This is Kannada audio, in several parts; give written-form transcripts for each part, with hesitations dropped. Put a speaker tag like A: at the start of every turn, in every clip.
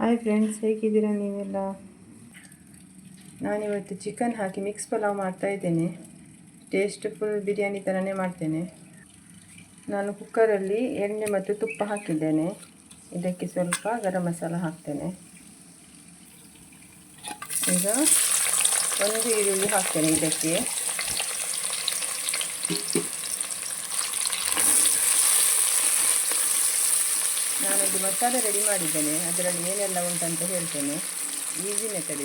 A: ಹಾಯ್ ಫ್ರೆಂಡ್ಸ್, ಹೇಗಿದ್ದೀರಾ ನೀವೆಲ್ಲ? ನಾನಿವತ್ತು ಚಿಕನ್ ಹಾಕಿ ಮಿಕ್ಸ್ ಪಲಾವ್ ಮಾಡ್ತಾಯಿದ್ದೇನೆ. ಟೇಸ್ಟ್ಫುಲ್ ಬಿರಿಯಾನಿ ಥರನೇ ಮಾಡ್ತೇನೆ. ನಾನು ಕುಕ್ಕರಲ್ಲಿ ಎಣ್ಣೆ ಮತ್ತು ತುಪ್ಪ ಹಾಕಿದ್ದೇನೆ. ಇದಕ್ಕೆ ಸ್ವಲ್ಪ ಗರಂ ಮಸಾಲ ಹಾಕ್ತೇನೆ. ಈಗ ಒಂದು ಈರುಳ್ಳಿ ಹಾಕ್ತೇನೆ. ಇದಕ್ಕೆ ನಾನೊಂದು ಮಸಾಲೆ ರೆಡಿ ಮಾಡಿದ್ದೇನೆ. ಅದರಲ್ಲಿ ಏನೆಲ್ಲ ಉಂಟಂತ ಹೇಳ್ತೇನೆ. ಈಸಿ ಮೆಥಡ್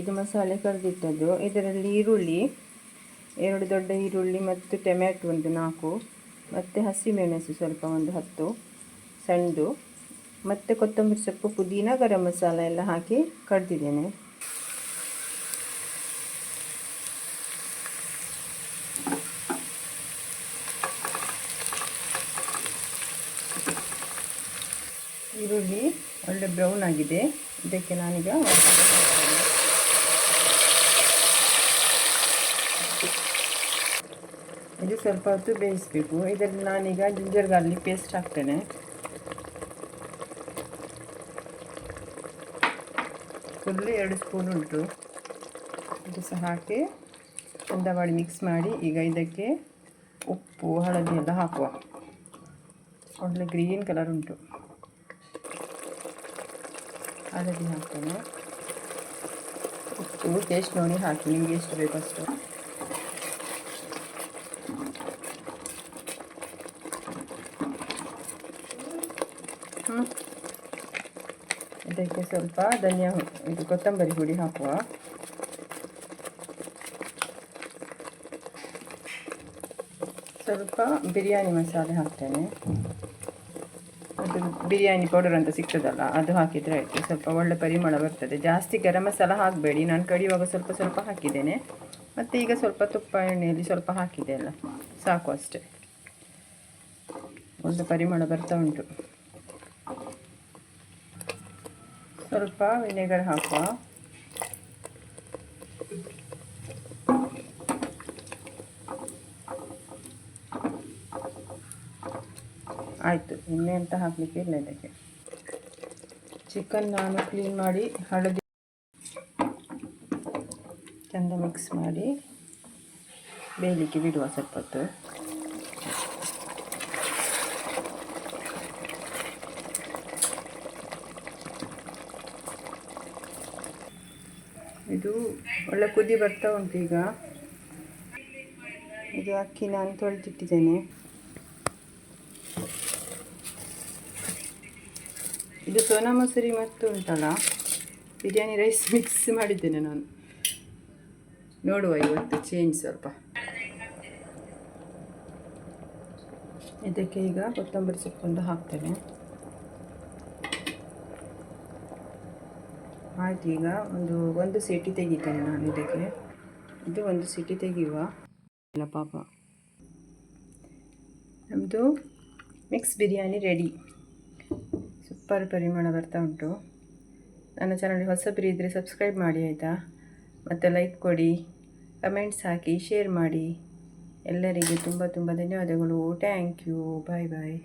A: ಇದು ಮಸಾಲೆ ಕರೆದಿಟ್ಟದ್ದು. ಇದರಲ್ಲಿ ಈರುಳ್ಳಿ 2 ದೊಡ್ಡ ಈರುಳ್ಳಿ ಮತ್ತು ಟೊಮ್ಯಾಟೊ ಒಂದು 4 ಮತ್ತು ಹಸಿಮೆಣಸು ಸ್ವಲ್ಪ ಒಂದು 10 ಸಣ್ಣದು ಮತ್ತು ಕೊತ್ತಂಬರಿ ಸೊಪ್ಪು, ಪುದೀನ, ಗರಂ ಮಸಾಲ ಎಲ್ಲ ಹಾಕಿ ಕರೆದಿದ್ದೇನೆ. ಈರುಳ್ಳಿ ಒಳ್ಳೆ ಬ್ರೌನ್ ಆಗಿದೆ. ಇದಕ್ಕೆ ನಾನೀಗ ಇದು ಸ್ವಲ್ಪ ಹೊತ್ತು ಬೇಯಿಸಬೇಕು. ಇದರಲ್ಲಿ ನಾನೀಗ ಜಿಂಜರ್ ಗಾರ್ಲಿಕ್ ಪೇಸ್ಟ್ ಹಾಕ್ತೇನೆ. ಫುಲ್ಲು 2 ಸ್ಪೂನ್ ಉಂಟು. ಇದು ಸಹ ಹಾಕಿ ಚಂದ ಮಾಡಿ ಮಿಕ್ಸ್ ಮಾಡಿ ಈಗ ಇದಕ್ಕೆ ಉಪ್ಪು, ಹಳದಿ ಎಲ್ಲ ಹಾಕುವ. ಒಳ್ಳೆ ಗ್ರೀನ್ ಕಲರ್ ಉಂಟು. ಹಳದಿ ಹಾಕ್ತೇನೆ. ಉಪ್ಪು ಟೇಸ್ಟ್ ನೋಡಿ ಹಾಕಿ, ನಿಮಗೆ ಎಷ್ಟು ಬೇಕು ಅಷ್ಟು. ಇದಕ್ಕೆ ಸ್ವಲ್ಪ ಇದು ಕೊತ್ತಂಬರಿ ಹುಡಿ ಹಾಕುವ. ಸ್ವಲ್ಪ ಬಿರಿಯಾನಿ ಮಸಾಲೆ ಹಾಕ್ತೇನೆ. ಅದು ಬಿರಿಯಾನಿ ಪೌಡರ್ ಅಂತ ಸಿಗ್ತದಲ್ಲ, ಅದು ಹಾಕಿದರೆ ಆಯಿತು. ಸ್ವಲ್ಪ ಒಳ್ಳೆ ಪರಿಮಳ ಬರ್ತದೆ. ಜಾಸ್ತಿ ಗರಂ ಮಸಾಲ ಹಾಕಬೇಡಿ. ನಾನು ಕಡಿಯುವಾಗ ಸ್ವಲ್ಪ ಸ್ವಲ್ಪ ಹಾಕಿದ್ದೇನೆ. ಮತ್ತು ಈಗ ಸ್ವಲ್ಪ ತುಪ್ಪ ಎಣ್ಣೆಯಲ್ಲಿ ಸ್ವಲ್ಪ ಹಾಕಿದೆ ಅಲ್ಲ, ಸಾಕು ಅಷ್ಟೆ. ಒಳ್ಳೆ ಪರಿಮಳ ಬರ್ತಾ ಉಂಟು. ಸ್ವಲ್ಪ ವಿನೆಗರ್ ಹಾಕುವ. ಆಯಿತು, ಎಣ್ಣೆ ಅಂತ ಹಾಕಲಿಕ್ಕೆ ಇಲ್ಲ ಇದಕ್ಕೆ. ಚಿಕನ್ ನಾನು ಕ್ಲೀನ್ ಮಾಡಿ ಹಳದಿ ಚಂದ ಮಿಕ್ಸ್ ಮಾಡಿ ಬೇಯಲಿಕ್ಕೆ ಬಿಡುವ ಸ್ವಲ್ಪ ಹೊತ್ತು. ಇದು ಒಳ್ಳೆ ಕುದಿ ಬರ್ತಾ ಉಂಟು. ಈಗ ಇದು ಅಕ್ಕಿ ನಾನು ತೊಳೆದಿಟ್ಟಿದ್ದೇನೆ. ಇದು ಸೋನಾ ಮಸೂರಿ ಮತ್ತು ಉಂಟಲ್ಲ ಬಿರಿಯಾನಿ ರೈಸ್ ಮಿಕ್ಸ್ ಮಾಡಿದ್ದೇನೆ ನಾನು. ನೋಡುವ ಇವತ್ತು ಚೇಂಜ್ ಸ್ವಲ್ಪ. ಇದಕ್ಕೆ ಈಗ ಕೊತ್ತಂಬರಿ ಸೊಪ್ಪು ಹಾಕ್ತೇನೆ. ಆಯ್ತು, ಈಗ ಒಂದು ಸೀಟಿ ತೆಗಿತೇನೆ ನಾನು ಇದಕ್ಕೆ. ಇದು ಒಂದು ಸೀಟಿ ತೆಗೆಯುವ. ಇಲ್ಲ ಪಾಪ, ನಮ್ಮದು ಮಿಕ್ಸ್ ಬಿರಿಯಾನಿ ರೆಡಿ. ಸೂಪರ್ ಪರಿಮಳ ಬರ್ತಾ ಉಂಟು. ನನ್ನ ಚಾನಲ್ಗೆ ಹೊಸಬರು ಇದ್ದರೆ ಸಬ್ಸ್ಕ್ರೈಬ್ ಮಾಡಿ ಆಯಿತಾ. ಮತ್ತು ಲೈಕ್ ಕೊಡಿ, ಕಮೆಂಟ್ಸ್ ಹಾಕಿ, ಶೇರ್ ಮಾಡಿ. ಎಲ್ಲರಿಗೂ ತುಂಬ ತುಂಬ ಧನ್ಯವಾದಗಳು. Thank you. Bye bye.